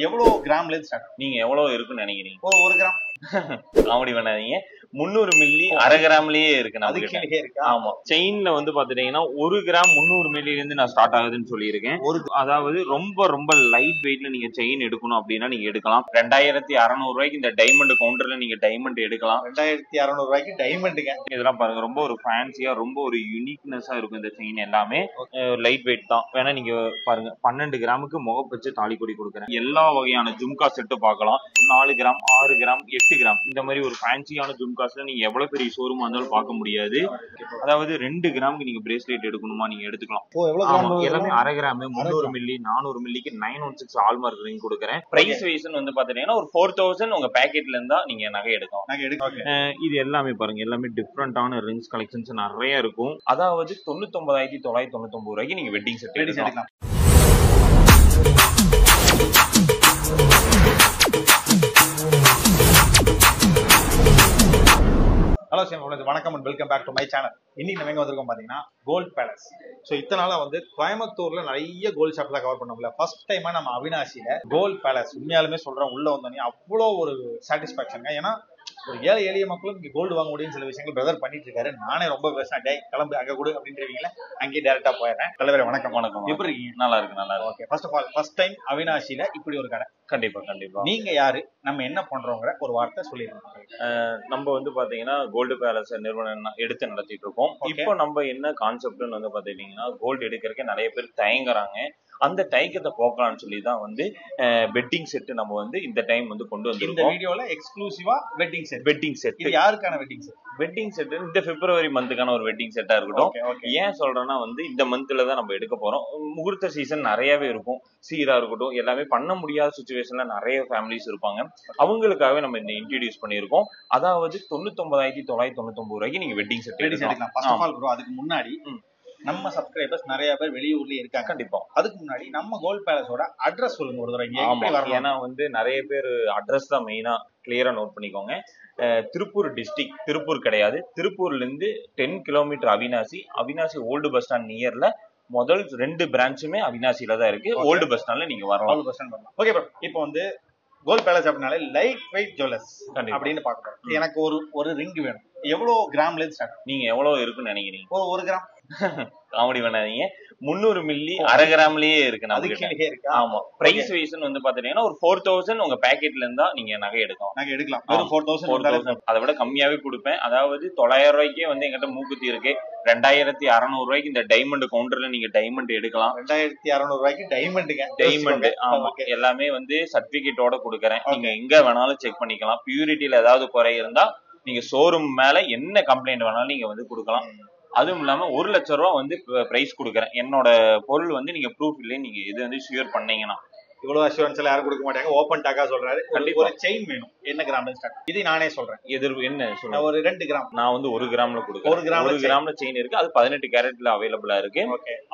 எவ்வளவு கிராம்ல இருந்து ஸ்டார்ட்? நீங்க எவ்வளவு இருக்குன்னு நினைக்கிறீங்க? ஒரு கிராம் காமெடி பண்ணாதீங்க. 300 மில்லி அரை கிராம்லயே இருக்கு நம்ம கிட்ட. அதுக்கு இருக்கா? ஆமா. செயின்ல வந்து பாத்துட்டீங்கன்னா 1 கிராம் 300 மில்லில இருந்து நான் ஸ்டார்ட் ஆகுதுன்னு சொல்லியிருக்கேன். அதாவது ரொம்ப ரொம்ப லைட் வெயிட்ல நீங்க செயின் எடுக்கணும் அப்படின்னா நீங்க எடுக்கலாம். 2600 ரூபாய்க்கு இந்த டைமண்ட் கவுண்டர்ல நீங்க டைமண்ட் எடுக்கலாம். 2600 ரூபாய்க்கு டைமண்டுங்க. இதெல்லாம் பாருங்க, ரொம்ப ஒரு ஃபேன்சியா ரொம்ப ஒரு யூனிக்னஸா இருக்கும் இந்த செயின் எல்லாமே. லைட் வெயிட் தான். வேணா நீங்க பாருங்க, 12 கிராமுக்கு முகப்பச்சு தாலி கொடி கொடுக்குறேன். எல்லா வகையான ஜும்கா செட்டு பார்க்கலாம். 4 கிராம் 6 கிராம் 8 கிராம் இந்த மாதிரி ஒரு ஃபேன்சியான ஜும்காஸ்ல நீங்க எவ்வளவு பெரிய ஷோரூமா இருந்தாலும் பார்க்க முடியாது. அதாவது 2 கிராமுக்கு நீங்க பிரேஸ்லெட் எடுக்கணுமா நீங்க எடுத்துக்கலாம். எல்லாமே அரை கிராம் 300 மில்லி 400 மில்லிக்கு 916 ஆல்மார்க் ரிங் கொடுக்குறேன். பிரைஸ் வைஸ் வந்து பாத்தீங்கன்னா ஒரு 4000 உங்க பேக்கெட்ல இருந்தா நீங்க நகை எடுக்கலாம். இது எல்லாமே பாருங்க, எல்லாமே டிஃப்ரெண்டான ரிங்ஸ் கலெக்ஷன்ஸ் நிறைய இருக்கும். அதாவது 99,999 ரூபாய்க்கு நீங்க வெட்டிங் செட் எடுக்கலாம். ஹலோ சார், வணக்கம் and welcome back to my channel. இன்னைக்கு நம்ம எங்க வந்திருக்கோம் பாத்தீங்கன்னா கோல்ட் பேலஸ். ஸோ இத்தனை நாளா வந்து கோயம்புத்தூர்ல நிறைய கோல்ட் ஷாப் தான் கவர் பண்ணோம்ல. ஃபர்ஸ்ட் டைமா நம்ம அவினாசியில கோல்ட் பேலஸ் உண்மையாலுமே சொல்றேன், உள்ள வந்தோடனே அவ்வளோ ஒரு சாட்டிஸ்பாக்சன். ஏன்னா ஒரு ஏழை எளிய மக்களும் இங்கே கோல்டு வாங்க முடியும்னு சில விஷயங்கள் பிரதர் பண்ணிட்டு இருக்காரு. நானே ரொம்ப பேசுறேன், டே கிளம்பு அங்கே கொடு அப்படின்றீங்களா, அங்கேயே டேரக்டா போயிடுறேன். தலைவரே வணக்கம். வணக்கம். எப்படி இருக்கீங்க? நல்லா இருக்கு, நல்லா இருக்கு. Okay, first of all first time அவினாசியில இப்படி ஒரு கடை. கண்டிப்பா கண்டிப்பா. நீங்க யாரு, நம்ம என்ன பண்றோங்கிற ஒரு வார்த்தை சொல்லிருக்கோம். நம்ம வந்து பாத்தீங்கன்னா கோல்டு பேலஸ் நிறுவனம் எடுத்து நடத்திட்டு இருக்கோம். இப்போ நம்ம என்ன கான்செப்ட்னு வந்து பாத்தீங்கன்னா, கோல்டு எடுக்கிறதுக்கு நிறைய பேர் தயங்குறாங்க. அந்த தயக்கத்தை போக்கலாம்னு சொல்லி தான் வந்து வெட்டிங் செட் நம்ம வந்து இந்த டைம் வந்து கொண்டு வந்திருக்கோம். இந்த வீடியோல எக்ஸ்க்ளூசிவா வெட்டிங் செட். இது யாருக்கான வெட்டிங் செட்? வெட்டிங் செட் இந்த பிப்ரவரி மந்த்துக்கான ஒரு வெட்டிங் செட்டா இருக்கட்டும். ஏன் சொல்றேன்னா வந்து இந்த மந்த்ல தான் நம்ம எடுக்க போறோம். முகூர்த்த சீசன் நிறையவே இருக்கும். சீரா இருக்கட்டும், எல்லாமே பண்ண முடியாத சுச்சுவேஷன்ல நிறைய ஃபேமிலிஸ் இருப்பாங்க. அவங்களுக்காகவே நம்ம இந்த இன்ட்ரோடியூஸ் பண்ணியிருக்கோம். அதாவது 99,999 ரூபாய்க்கு நீங்க வெட்டிங் செட் எடுக்கலாம். ஃபர்ஸ்ட் ஆஃப் ஆல் ப்ரோ, அதுக்கு முன்னாடி நம்ம சப்ஸ்கிரைபர்ஸ் நிறைய பேர் வெளியூர்லயே இருக்காங்க. கண்டிப்பா. அதுக்கு முன்னாடி நம்ம கோல்ட் பேலஸோட அட்ரஸ் சொல்லுங்க ஒரு தடவை. ஏன்னா வந்து நிறைய பேர் அட்ரஸ் தான் மெயினா கிளியரா நோட் பண்ணிக்கோங்க. திருப்பூர் டிஸ்ட்ரிக்ட், திருப்பூர் கிடையாது, திருப்பூர்ல இருந்து 10 kilometre Avinashi old bus stand நியர்ல முதல் 2 பிரான்ச்சுமே அவினாசியில தான் இருக்கு. ஓல்டு பஸ் ஸ்டாண்ட்ல நீங்க வரலாம். ஓகே ப்ரோ, இப்போ வந்து கோல்ட் பேலஸ் அப்படினாலே லைட் வெயிட் ஜுவல்லர்ஸ் அப்படின்னு பார்க்கறோம். எனக்கு ஒரு ரிங் வேணும். எவ்வளவு கிராம்ல இருந்து ஸ்டார்ட்? நீங்க எவ்வளவு இருக்குன்னு நினைக்கிறீங்க? ஒரு கிராம். காமெடி பண்ணாதீங்க. 300 மில்லி அரை கிராம்லயே இருக்கு நம்ம கிட்ட. இருக்கு. ஆமா. பிரைஸ் வைஸ் வந்து பாத்தீங்கன்னா ஒரு 4000 உங்க பேக்கெட்ல இருந்தா நீங்க நகை எடுக்கலாம். வெறும் 4000. அதை விட கம்மியாவே கொடுப்பேன். அதாவது 900 ரூபாய்க்கே வந்து எங்கிட்ட மூக்குத்தி இருக்கு. 2600 ரூபாய்க்கு இந்த டைமண்ட் கவுண்டர்ல நீங்க டைமண்ட் எடுக்கலாம். 2600 ரூபாய்க்கு டைமண்டுங்க. டைமண்ட். ஆமா, எல்லாமே வந்து சர்டிபிகேட்டோட கொடுக்கறேன். நீங்க எங்க வேணாலும் செக் பண்ணிக்கலாம். பியூரிட்டியில ஏதாவது குறை இருந்தா நீங்க ஷோரூம் மேல என்ன கம்ப்ளைண்ட் வேணாலும் நீங்க வந்து கொடுக்கலாம். அதுவும் இல்லாம 1 லட்சம் ரூபாய் வந்து பிரைஸ் கொடுக்குறேன். என்னோட பொருள் வந்து நீங்க ப்ரூஃப் இல்லையே நீங்க இது வந்து ஷியர் பண்ணீங்கன்னா. இவ்வளவு அஷூரன்ஸ் எல்லாம் யாரும் கொடுக்க மாட்டாங்க. ஓபன் டாக்கா சொல்றாரு. ஒரு செயின் வேணும். என்ன கிராம்ல ஸ்டார்ட்? இது நானே சொல்றேன். என்ன சொல்றேன்? ஒரு 2 கிராம். நான் வந்து 1 கிராம்ல கொடுக்குறேன். 1 கிராம்ல செயின் இருக்கு. அது 18 கேரட்ல அவைலபிளா இருக்கு.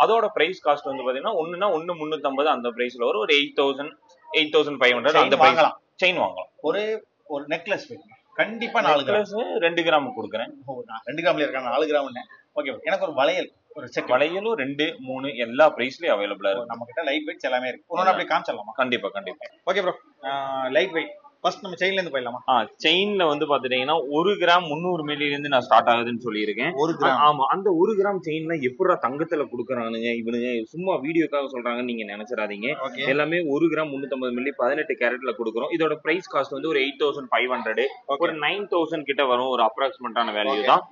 அதோட பிரைஸ் காஸ்ட் வந்து பாத்தீங்கன்னா ஒண்ணுனா 1,350 அந்த பிரைஸ்ல வரும். ஒரு 8,500 அந்த வாங்கலாம். செயின் வாங்கலாம். ஒரு நெக்லஸ் வேணும். கண்டிப்பா 4 கிராம். 2 கிராம் கொடுக்குறேன். 2 கிராம்ல இருக்காங்க. 4 கிராம். ஓகே, எனக்கு ஒரு வளையல், ஒரு செட். வளையலும் 2, 3 எல்லா பிரைஸ்லயும் அவைலபிளா இருக்கு. நம்ம கிட்ட லைட் வெயிட் எல்லாமே இருக்கு. ஒண்ணு அப்படியே காமிச்சலாமா? கண்டிப்பா. Okay bro, light weight first நம்ம செயின்ல இருந்து போயிடலாமா? செயின்ல வந்து பாத்துட்டீங்கன்னா 1 கிராம் 300 மில்லில இருந்து நான் ஸ்டார்ட் ஆகுதுன்னு சொல்லியிருக்கேன். 1 கிராம். ஆமா. அந்த 1 கிராம் செயின்ல எப்படா தங்கத்துல குடுக்குறானுங்க இவனுங்க, சும்மா வீடியோக்காக சொல்றாங்கன்னு நீங்க நினைச்சிடாதீங்க. எல்லாமே 1 கிராம் 350 மில்லி 18 கேரட்ல கொடுக்குறோம். இதோட பிரைஸ் காஸ்ட் வந்து ஒரு 8,500, ஒரு 9,000 கிட்ட வரும். ஒரு அப்ராக்சிமேட்டான வேல்யூ தான்.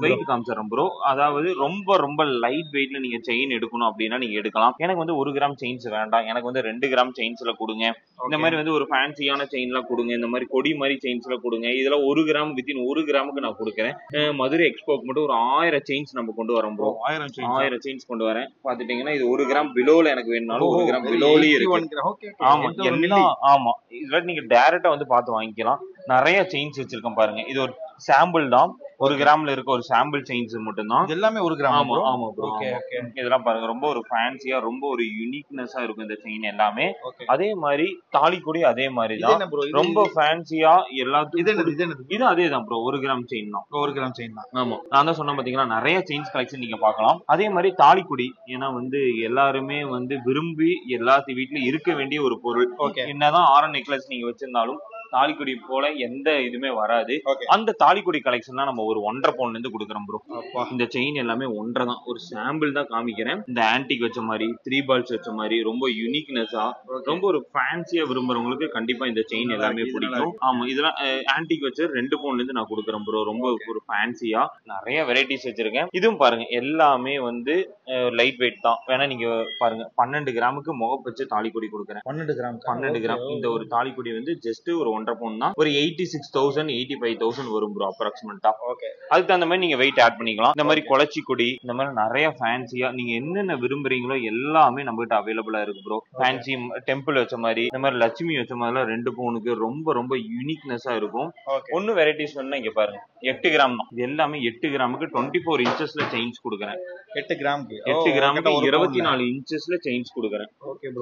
வெயிட் காமிச்சிடும் ப்ரோ. அதாவது ரொம்ப ரொம்ப லைட் வெயிட்ல நீங்க செயின் எடுக்கணும் அப்படின்னா நீங்க எடுக்கலாம். எனக்கு வந்து 1 கிராம் செயின்ஸ் வேண்டாம், எனக்கு வந்து 2 கிராம் செயின்ஸ்ல கொடுங்க. இந்த மாதிரி வந்து ஒரு ஃபேன்சியான செயின்லாம் கொடுங்க. இந்த மாதிரி கொடி மாதிரி செயின்ஸ்ல கொடுங்க. இதுல 1 கிராம் வித்தின் 1 கிராமுக்கு நான் கொடுக்குறேன். மதுரை எக்ஸ்போக்கு மட்டும் ஒரு 1000 செயின்ஸ் நம்ம கொண்டு வரோம் ப்ரோ. 1000 செயின்ஸ் கொண்டு வரேன். பாத்துட்டீங்கன்னா இது 1 கிராம் பிலோல எனக்கு வேணும்னாலும் 1 கிராம் பிலோலயே இருக்கு. ஆமா, எல்லாம். ஆமா, இதுல நீங்க டைரக்டா வந்து பார்த்து வாங்கிக்கலாம். நிறைய செயின்ஸ் வச்சிருக்கேன் பாருங்க. இது ஒரு சாம்பிள் தான். 1 கிராம்ல இருக்க ஒரு சாம்பிள் செயின்ஸ் மட்டும் தான். எல்லாமே 1 கிராம். ஆமா ஆமா ப்ரோ. Okay okay. இதெல்லாம் பாருங்க ரொம்ப ஒரு ஃபேன்சியா ரொம்ப ஒரு யூனிக்னஸா இருக்கும் இந்த செயின் எல்லாமே. அதே மாதிரி தாலிக்குடி அதே மாதிரி தான் ரொம்ப ஃபேன்சியா எல்லாத்துக்கும். இது அதே தான் ப்ரோ 1 கிராம் செயின் தான். 1 கிராம் செயின் தான். ஆமா நான் தான் சொன்ன பாத்தீங்கன்னா நிறைய செயின்ஸ் கலெக்ஷன் நீங்க பார்க்கலாம். அதே மாதிரி தாலிக்குடி ஏன்னா வந்து எல்லாருமே வந்து விரும்பி எல்லாத்து வீட்லயும் இருக்க வேண்டிய ஒரு பொருள். என்னதான் ஆரம் நெக்லஸ் நீங்க வச்சிருந்தாலும் தாலிக்குடி போல எந்த இதுமே வராது. அந்த தாலிக்குடி கலெக்ஷன் தான் நம்ம ஒரு 1.5 பவுன்ல இருந்து கொடுக்குறோம் ப்ரோ. இந்த செயின் எல்லாமே 1.5 தான். ஒரு சாம்பிள் தான் காமிக்கிறேன். இந்த ஆன்டிக் வச்ச மாதிரி 3 பால்ஸ் வச்ச மாதிரி ரொம்ப யூனிக்னஸா ரொம்ப ஒரு ஃபேன்சியா விரும்புறவங்களுக்கு கண்டிப்பா இந்த செயின் எல்லாமே பிடிக்கும். ஆமா இதெல்லாம் ஆன்டிக் வச்சு 2 பவுன்ல இருந்து நான் கொடுக்குறேன் ப்ரோ. ரொம்ப ஒரு ஃபேன்சியா நிறைய வெரைட்டிஸ் வச்சிருக்கேன். இதுவும் பாருங்க எல்லாமே வந்து லைட் வெயிட் தான். வேணா நீங்க பாருங்க 12 கிராமுக்கு முகப்பு வச்சு தாலிக்குடி கொடுக்குறேன். 12 கிராம் இந்த ஒரு தாலிக்குடி வந்து ஜஸ்ட் ஒரு 1.5 பவுன் தான். ஒரு 86,000 85,000 வரும் ப்ரோ அப்ராக்சிமேட்டா. அதுக்கு தகுந்த மாதிரி நீங்க வெயிட் ஆட் பண்ணிக்கலாம். இந்த மாதிரி குளச்சி கொடி இந்த மாதிரி நிறைய ஃபேன்சியா நீங்க என்னென்ன விரும்புறீங்களோ எல்லாமே நம்ம கிட்ட அவைலபிளா இருக்கு ப்ரோ. ஃபேன்சி டெம்பிள் வச்ச மாதிரி இந்த மாதிரி லட்சுமி வச்ச மாதிரி 2 பவுனுக்கு ரொம்ப ரொம்ப யூனிக்னஸா இருக்கும். ஒன்னு வெரைட்டிஸ் சொன்னா இங்க பாருங்க 8 கிராம் தான். இது எல்லாமே 8 கிராமுக்கு 24 இன்ச்சஸ்ல செயின்ஸ் கொடுக்குறேன். 8 கிராமுக்கு 24 இன்ச்சஸ்ல செயின்ஸ் கொடுக்குறேன்.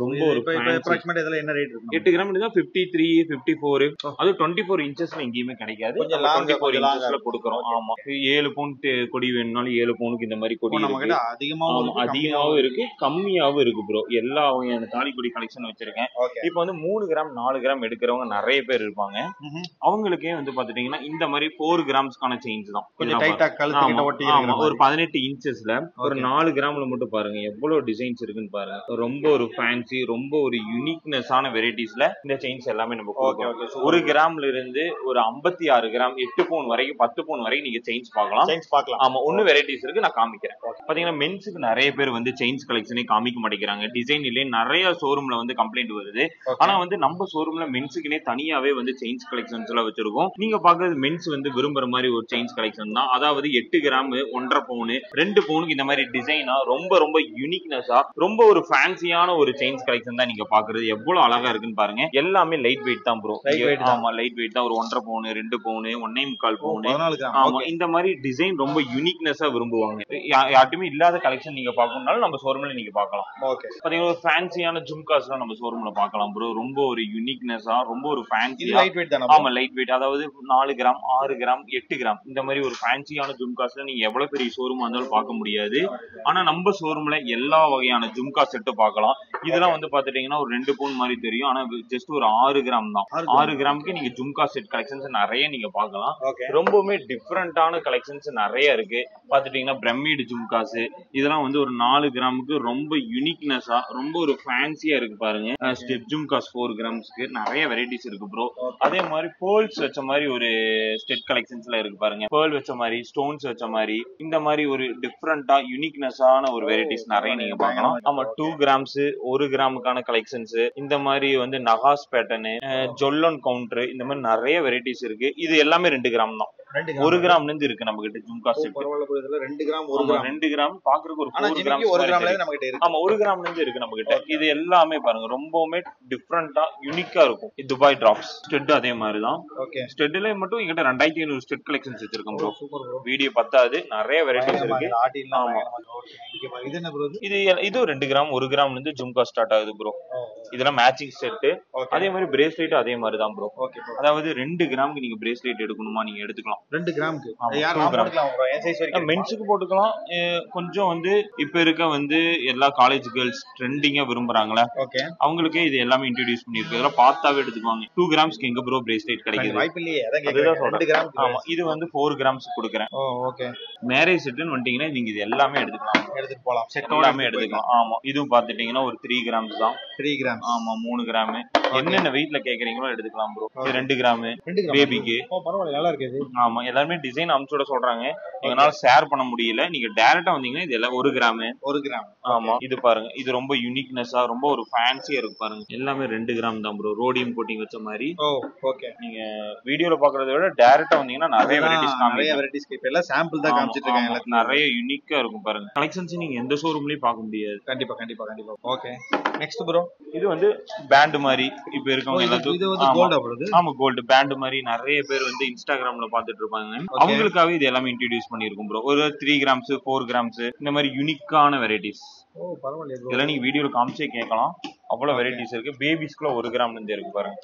ரொம்ப ஒரு அப்ராக்சிமேட் இதெல்லாம் என்ன ரேட் இருக்கு? 8 கிராம் தான் 53 54. அது 24 இன்ச்சஸ்ல எங்கேயுமே கிடைக்காது. 24 இன்ச்சஸ்ல கொடுக்குறோம். ஆமா 7 பவுன் கொடி வேணும்னாலும் 7 பவுனுக்கு இந்த மாதிரி கொடி அதிகமாவும் இருக்கு கம்மியாவும் இருக்கு ப்ரோ. எல்லா வகையான தாலிக்குடி கலெக்ஷன் வச்சிருக்கேன். இப்போ வந்து 3 கிராம் 4 கிராம் எடுக்கிறவங்க நிறைய பேர் இருப்பாங்க. அவங்களுக்கே வந்து பாத்துட்டீங்கன்னா இந்த மாதிரி 4 கிராம்ஸ்க்கான செயின்ஸ் தான். ஒரு 18 இன்ச்சஸ்ல ஒரு 4 கிராம்ல மட்டும் பாருங்க எவ்வளவு டிசைன்ஸ் இருக்குன்னு பாருங்க. ரொம்ப ஒரு ஃபேன்சி ரொம்ப ஒரு யூனிக்னஸான வெரைட்டிஸ்ல இந்த செயின்ஸ் எல்லாமே நம்ம கொடுக்கிறோம். 1 கிராம்ல இருந்து ஒரு 56 கிராம் 8 பவுன் வரைக்கும் 10 பவுன் வரைக்கும் நீங்க செயின்ஸ் பார்க்கலாம். ஆமா ஒன்னு வெரைட்டிஸ் இருக்கு நான் காமிக்கிறேன். பாத்தீங்கன்னா மென்ஸுக்கு நிறைய பேர் வந்து செயின்ஸ் கலெக்ஷனே காமிக்க மாட்டேங்கிறாங்க. டிசைன்லயே நிறைய ஷோரூம்ல வந்து கம்ப்ளைண்ட் வருது. ஆனா வந்து நம்ம ஷோரூம்ல மென்ஸுக்குனே தனியாவே வந்து செயின்ஸ் கலெக்ஷன்ஸ் எல்லாம் வச்சிருக்கோம். நீங்க பாக்குறது மென்ஸ் வந்து விரும்புற மாதிரி ஒரு செயின்ஸ் கலெக்ஷன் தான். அதாவது 8 கிராம் 1.5 பவுன் 2 பவுனுக்கு இந்த மாதிரி டிசைனா ரொம்ப ரொம்ப யூனிக்னஸா ரொம்ப ஒரு ஃபேன்சியான ஒரு செயின்ஸ் கலெக்ஷன் தான் நீங்க பாக்குறது. எவ்வளவு அழகா இருக்குன்னு பாருங்க. எல்லாமே லைட் வெயிட் தான் ப்ரோ. ஆமா லைட் வெயிட் தான். ஒரு 1.5 பவுன் 2 பவுன் 1.25 பவுன். ஆமா இந்த மாதிரி டிசைன் ரொம்ப யூனிக்னஸா விரும்புவாங்க. யார்ட்டுமே இல்லாத கலெக்ஷன் நீங்க பாக்கணும்னாலும் நம்ம ஷோரூம்ல நீங்க பார்க்கலாம். பாத்தீங்கன்னா ஒரு ஃபேன்சியான ஜும்காஸ்லாம் நம்ம ஷோரூம்ல பார்க்கலாம் ப்ரோ. ரொம்ப ஒரு யூனிக்னஸா ரொம்ப ஒரு ஃபேன்சியா. ஆமா லைட் வெயிட் அதாவது 4 கிராம் 6 கிராம் 8 கிராம் இந்த மாதிரி ஒரு ஃபேன்சியான ஜும்காஸ்ல நீங்க எவ்வளவு பெரிய ஷோரூம் இருந்தாலும் பார்க்க முடியாது. ஆனா நம்ம ஷோரூம்ல எல்லா வகையான ஜும்கா செட்டு பார்க்கலாம். இதெல்லாம் வந்து பாத்துட்டீங்கன்னா ஒரு 2 பவுன் மாதிரி தெரியும். ஆனா ஜஸ்ட் ஒரு 6 கிராம் தான். 6 கிராமுக்கு நீங்க ஜும்கா செட் கலெக்ஷன்ஸ் நிறைய நீங்க பார்க்கலாம். ரொம்பவுமே டிஃபரெண்டான கலெக்ஷன்ஸ் நிறைய இருக்கு. பாத்துட்டீங்கன்னா பிரமிட் ஜும்காஸ் இதெல்லாம் வந்து ஒரு 4 கிராமுக்கு ரொம்ப யூனிக்னஸா ரொம்ப ஒரு ஃபேன்சியா இருக்கு பாருங்க. ஸ்டெப் ஜும்காஸ் 4 கிராம்ஸ்க்கு நிறைய வெரைட்டிஸ் இருக்கு ப்ரோ. அதே மாதிரி பேர்ல்ஸ் வச்ச மாதிரி ஒரு ஸ்டெட் கலெக்ஷன்ஸ்ல இருக்கு பாருங்க. பேர்ல் வச்ச மாதிரி ஸ்டோன்ஸ் வச்ச மாதிரி இந்த மாதிரி ஒரு டிஃபரெண்டா யூனிக்னஸான ஒரு வெரைட்டிஸ் நிறைய நீங்க பார்க்கலாம். ஆமா 2 கிராம்ஸ் 1 கிராமுக்கான கலெக்ஷன்ஸ் இந்த மாதிரி வந்து நகாஸ் பேட்டர்னு ஜொல்லன் கவுண்டர் இந்த மாதிரி நிறைய வெரைட்டிஸ் இருக்கு. இது எல்லாமே 2 கிராம் தான். 1 கிராம்ல இருந்து இருக்கு நம்ம கிட்ட ஜும்கா செட். 2 கிராம் 2 கிராம் பாக்குறதுக்கு ஒரு 4 கிராம் நம்ம கிட்ட இருக்கு. ஆமா 1 கிராம்ல இருந்து இருக்கு நம்ம கிட்ட. இது எல்லாமே பாருங்க ரொம்பவுமே டிஃபரெண்டா யூனிக்கா இருக்கும். இது துபாய் டிராப்ஸ் ஸ்டெட் அதே மாதிரி தான். ஸ்டெட்ல மட்டும் எங்கிட்ட 2500 ஸ்டெட் கலெக்ஷன்ஸ் வச்சிருக்கோம் ப்ரோ. வீடியோ பத்தாது நிறைய வெரைட்டிஸ் இருக்கு. ஆமா இது என்ன ப்ரோ? இது 2 கிராம் 1 கிராம்ல இருந்து ஜும்கா ஸ்டார்ட் ஆகுது ப்ரோ. இதெல்லாம் மேட்சிங் செட். அதே மாதிரி பிரேஸ்லெட் அதே மாதிரி தான் ப்ரோ. அதாவது 2 கிராமுக்கு நீங்க பிரேஸ்லெட் எடுக்கணுமா நீங்க எடுத்துக்கலாம். 2 கிராமுக்கு மென்ஸுக்கு போட்டுக்கலாம். கொஞ்சம் வந்து இப்ப இருக்க வந்து எல்லா காலேஜ் கேர்ள்ஸ் ட்ரெண்டிங்கா விரும்புறாங்களா அவங்களுக்கு இது எல்லாமே இன்ட்ரோடியூஸ் பண்ணிருக்கு. இதெல்லாம் பார்த்தாவே எடுத்துக்குவாங்க. 2 கிராம்ஸ்க்கு எங்க ப்ரோ பிரேஸ்லெட் கிடைக்குது? அதுதான் சொல்றேன். ஆமா இது வந்து 4 கிராம்ஸ் கொடுக்குறேன். மேரேஜ் செட்னு வந்துட்டீங்கன்னா நீங்க இது எல்லாமே எடுத்துக்கலாம். எடுத்துட்டு போலாம். செட் எல்லாமே எடுத்துக்கலாம். ஆமா இதுவும் பாத்துட்டீங்கன்னா ஒரு 3 கிராம்ஸ் தான். 3 கிராம். ஆமா 3 கிராம். என்னென்ன வெயிட்ல கேக்குறீங்களோ எடுத்துக்கலாம் ப்ரோ. இது 2 கிராம் பேபிக்கு. பரவாயில்லை நல்லா இருக்குது. ஆமா எல்லாருமே டிசைன் அம்சோட சொல்றாங்க. எங்கனால ஷேர் பண்ண முடியல. நீங்க டைரக்டா வந்தீங்கன்னா இது எல்லாம் 1 கிராம். 1 கிராம். ஆமா இது பாருங்க இது ரொம்ப யூனிக்னஸா ரொம்ப ஒரு ஃபேன்சியா இருக்கு பாருங்க. எல்லாமே 2 கிராம் தான் ப்ரோ. ரோடியம் கோட்டிங் வச்ச மாதிரி. ஓகே நீங்க வீடியோல பாக்குறத விட டைரக்டா வந்தீங்கன்னா நிறைய வெரைட்டிஸ் நிறைய வெரைட்டிஸ் இப்ப எல்லாம் சாம்பிள் தான் காமிச்சிட்டு இருக்காங்க. நிறைய யூனிக்கா இருக்கும் பாருங்க. கலெக்ஷன்ஸ் நீங்க எந்த ஷோரூம்லயும் பார்க்க முடியாது. கண்டிப்பா கண்டிப்பா கண்டிப்பா. ஓகே நெக்ஸ்ட் ப்ரோ இது வந்து பேண்ட் மாதிரி இப்ப இருக்கவங்க எல்லாத்துக்கும். இது வந்து கோல்ட். ஆமா கோல்ட் பேண்ட் மாதிரி நிறைய பேர் வந்து இன்ஸ்டாகிராம்ல பாத்துட்டு பாத்துட்டு இருப்பாங்க, அவங்களுக்காக இது எல்லாமே இன்ட்ரோடியூஸ் பண்ணிருக்கோம் ப்ரோ. ஒரு 3 கிராம்ஸ் 4 கிராம்ஸ் இந்த மாதிரி யூனிக்கான வெரைட்டிஸ். ஓ பரவாயில்லையே ப்ரோ. இதெல்லாம் நீங்க வீடியோல காமிச்சே கேட்கலாம், அவ்வளவு வெரைட்டிஸ் இருக்கு. பேபிஸ்க்குள்ள 1 கிராம்ல இருந்து இருக்கு பாருங்க.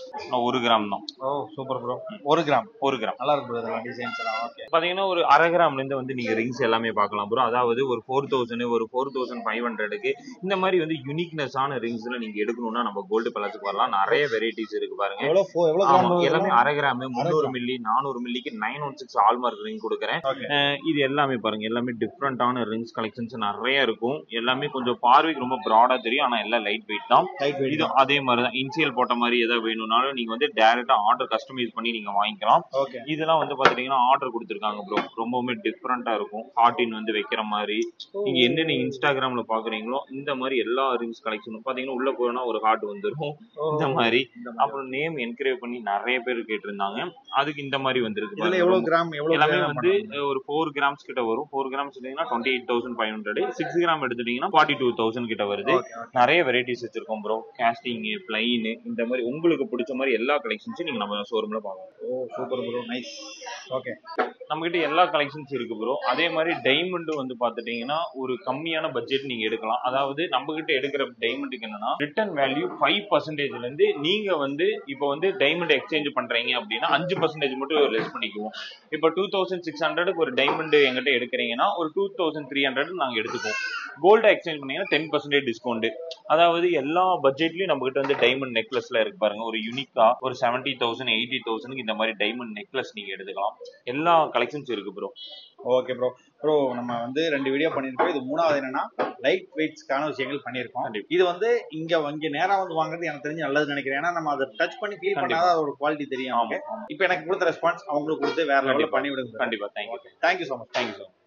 1 கிராம் தான். ஓ சூப்பர் ப்ரோ. 1 கிராம். 1 கிராம் நல்லா இருக்கு ப்ரோ. இதெல்லாம் டிசைன்ஸ் எல்லாம் ஓகே. பாத்தீங்கன்னா ஒரு அரை கிராம்ல இருந்து வந்து நீங்க ரிங்ஸ் எல்லாமே பார்க்கலாம் ப்ரோ. அதாவது ஒரு 4000 ஒரு 4500க்கு இந்த மாதிரி வந்து யூனிக்னஸ் ஆன ரிங்ஸ்ல நீங்க எடுக்கணும்னா நம்ம கோல்டு பேலஸ்க்கு வரலாம். நிறைய வெரைட்டிஸ் இருக்கு பாருங்க. எவ்வளவு ஆமா, கிராம்? எல்லாமே அரை கிராம் 300 மில்லி 400 மில்லிக்கு 916 ஹால்மார்க் ரிங் கொடுக்குறேன். இது எல்லாமே பாருங்க, எல்லாமே டிஃப்ரெண்டான ரிங்ஸ் கலெக்ஷன்ஸ் நிறைய இருக்கும். எல்லாமே கொஞ்சம் பார்வைக்கு ரொம்ப ப்ராடா தெரியும், ஆனா எல்லாம் லைட் வெயிட் தான். இது அதே மாதிரி தான் இன்சியல் போட்ட மாதிரி ஏதாவது வேணும்னாலும் நீங்க வந்து டைரக்டா ஆர்டர் கஸ்டமைஸ் பண்ணி நீங்க வாங்கிக்கலாம். இதெல்லாம் வந்து பாத்தீங்கன்னா ஆர்டர் கொடுத்துருக்காங்க ப்ரோ. ரொம்பவுமே டிஃப்ரெண்டா இருக்கும். ஹார்டின் வந்து வைக்கிற மாதிரி நீங்க என்னென்ன இன்ஸ்டாகிராம்ல பாக்குறீங்களோ இந்த மாதிரி எல்லா ரிங்ஸ் கலெக்ஷனும் பாத்தீங்கன்னா உள்ள போனா ஒரு ஹார்ட் வந்துடும் இந்த மாதிரி. அப்புறம் நேம் என்கிரேவ் பண்ணி நிறைய பேர் கேட்டிருந்தாங்க, அதுக்கு இந்த மாதிரி வந்திருக்கு. எல்லாமே வந்து ஒரு 4 கிராம்ஸ் கிட்ட வரும். 4 கிராம்ஸ் எடுத்தீங்கன்னா 28,500, 6 கிராம் எடுத்துட்டீங்கன்னா 42,000 கிட்ட வருது. நிறைய வெரைட்டிஸ் வச்சிருக்கோம் ப்ரோ. காஸ்டிங், பிளைன், இந்த மாதிரி உங்களுக்கு பிடிச்ச மாதிரி எல்லா கலெக்ஷன்ஸும் நீங்க நம்ம ஷோரூம்ல பார்க்கலாம். ஓ சூப்பர் ப்ரோ, நைஸ். ஓகே, நம்ம கிட்ட எல்லா கலெக்ஷன்ஸ் இருக்கு ப்ரோ. அதே மாதிரி டைமண்ட் வந்து பாத்துட்டீங்கன்னா ஒரு கம்மியான பட்ஜெட் நீங்க எடுக்கலாம். அதாவது நம்ம கிட்ட எடுக்கிற டைமண்டுக்கு என்னன்னா ரிட்டர்ன் வேல்யூ 5% இருந்து நீங்க வந்து இப்போ வந்து டைமண்ட் எக்ஸ்சேஞ்ச் பண்றீங்க அப்படின்னா 5% மட்டும் லெஸ் பண்ணிக்குவோம். இப்போ 2600க்கு ஒரு டைமண்ட் எங்கிட்ட எடுக்கிறீங்கன்னா ஒரு 2300 நாங்க எடுத்துக்குவோம். கோல்டா எக்ஸ்சேஞ்ச் பண்ணீங்கன்னா 10% டிஸ்கவுண்ட். அதாவது எல்லா பட்ஜெட்லயும் நம்ம கிட்ட வந்து டைமண்ட் நெக்லஸ்ல இருக்கு பாருங்க. ஒரு யூனிக்கா ஒரு 70,000 80,000க்கு இந்த மாதிரி டைமண்ட் நெக்லஸ் நீங்க எடுத்துக்கலாம். எல்லா கலெக்ஷன்ஸ் இருக்கு ப்ரோ. Okay bro. ப்ரோ நம்ம வந்து 2 வீடியோ பண்ணிருக்கோம். இது மூணாவது என்னன்னா லைட் வெயிட்ஸ்க்கான விஷயங்கள் பண்ணிருக்கோம். இது வந்து இங்க நேரா வந்து வாங்குறது எனக்கு தெரிஞ்சு நல்லதுன்னு நினைக்கிறேன். ஏன்னா நம்ம அதை டச் பண்ணி ஃபீல் பண்ணாதான் அதோட குவாலிட்டி தெரியும். இப்போ எனக்கு கொடுத்த ரெஸ்பான்ஸ் அவங்களுக்கு கொடுத்து வேற லெவல்ல பண்ணி விடுங்க. கண்டிப்பா. Thank you. Thank you so much. Thank you so much.